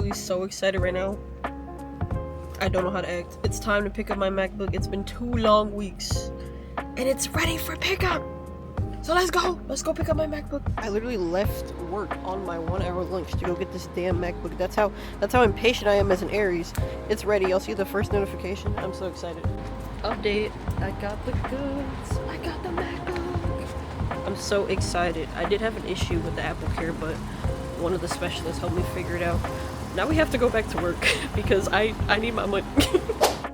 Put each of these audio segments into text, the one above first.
actually so excited right now. I don't know how to act. It's time to pick up my MacBook. It's been 2 long weeks and it's ready for pickup. So let's go pick up my MacBook. I literally left work on my 1-hour lunch to go get this damn MacBook. That's how impatient I am as an Aries. It's ready. I'll see the first notification. I'm so excited. Update. I got the goods. I got the MacBook. I'm so excited. I did have an issue with the Apple Care, but one of the specialists helped me figure it out. Now we have to go back to work because I need my money.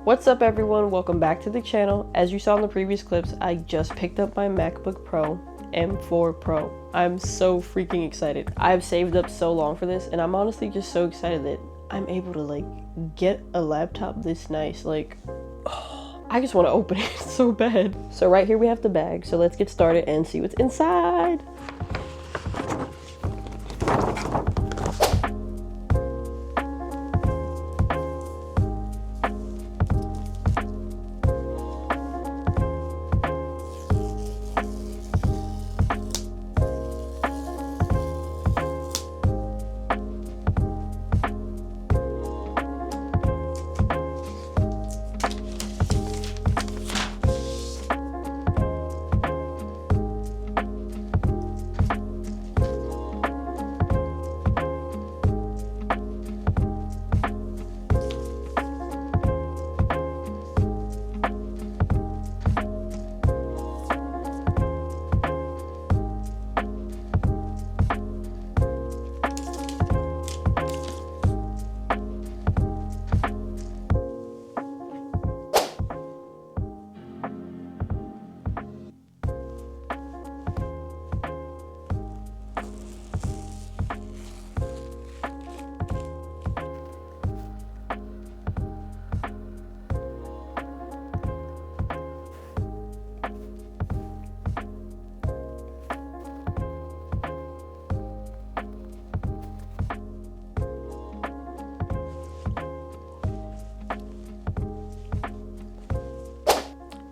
What's up everyone, welcome back to the channel. As you saw in the previous clips, I just picked up my MacBook Pro M4 Pro. I'm so freaking excited. I've saved up so long for this and I'm honestly just so excited that I'm able to get a laptop this nice. I just want to open it so bad. So right here we have the bag, so let's get started and see what's inside.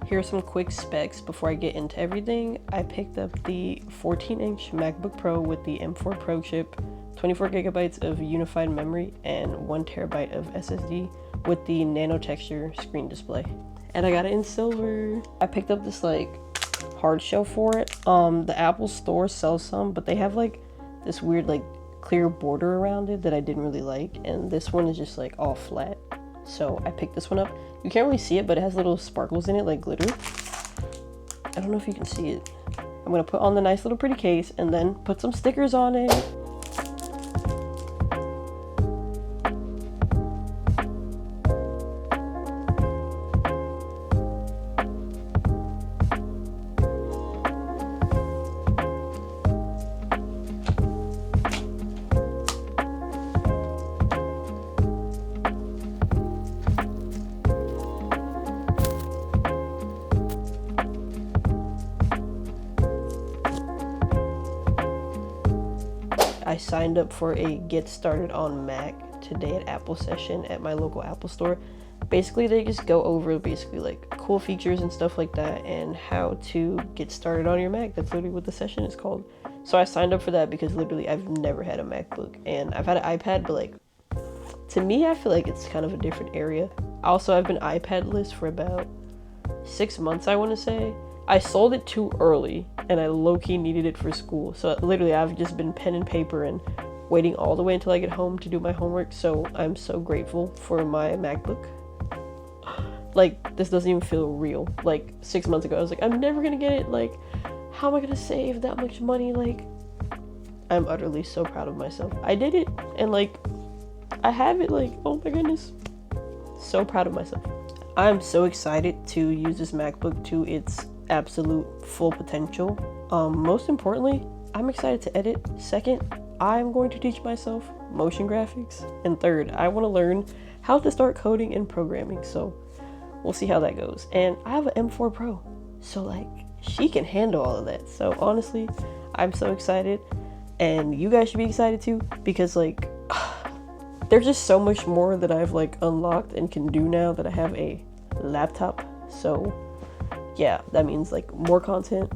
Here are some quick specs before I get into everything. I picked up the 14-inch MacBook Pro with the M4 Pro chip, 24 gigabytes of unified memory, and 1 terabyte of SSD with the nano texture screen display. And I got it in silver. I picked up this hard shell for it. The Apple store sells some, but they have this weird clear border around it that I didn't really like, and this one is just all flat. So I picked this one up. You can't really see it, but it has little sparkles in it, like glitter. I don't know if you can see it. I'm gonna put on the nice little pretty case and then put some stickers on it. I signed up for a Get Started on Mac Today at Apple session at my local Apple store. Basically, they just go over cool features and stuff like that and how to get started on your Mac. That's literally what the session is called. So I signed up for that because literally I've never had a MacBook, and I've had an iPad, but to me, I feel like it's kind of a different area. Also, I've been iPad-less for about 6 months, I want to say. I sold it too early and I low-key needed it for school. So literally I've just been pen and paper and waiting all the way until I get home to do my homework. So I'm so grateful for my MacBook. This doesn't even feel real. 6 months ago I was I'm never gonna get it. How am I gonna save that much money? I'm utterly so proud of myself. I did it and I have it. Oh my goodness, so proud of myself. I'm so excited to use this MacBook to its absolute full potential. Most importantly, I'm excited to edit. Second, I'm going to teach myself motion graphics. And third, I want to learn how to start coding and programming. So we'll see how that goes. And I have an M4 Pro, so she can handle all of that. So honestly, I'm so excited, and you guys should be excited too, because there's just so much more that I've unlocked and can do now that I have a laptop. So yeah, that means more content,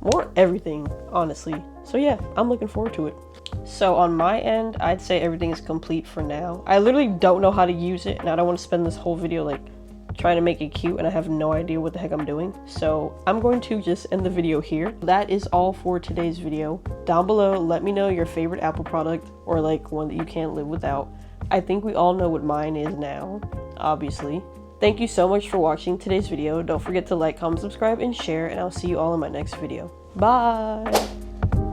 more everything, honestly. So yeah, I'm looking forward to it. So on my end, I'd say everything is complete for now. I literally don't know how to use it, and I don't want to spend this whole video like trying to make it cute, and I have no idea what the heck I'm doing. So I'm going to just end the video here. That is all for today's video. Down below, let me know your favorite Apple product, or like one that you can't live without. I think we all know what mine is now, obviously. Thank you so much for watching today's video. Don't forget to like, comment, subscribe, and share, and I'll see you all in my next video. Bye!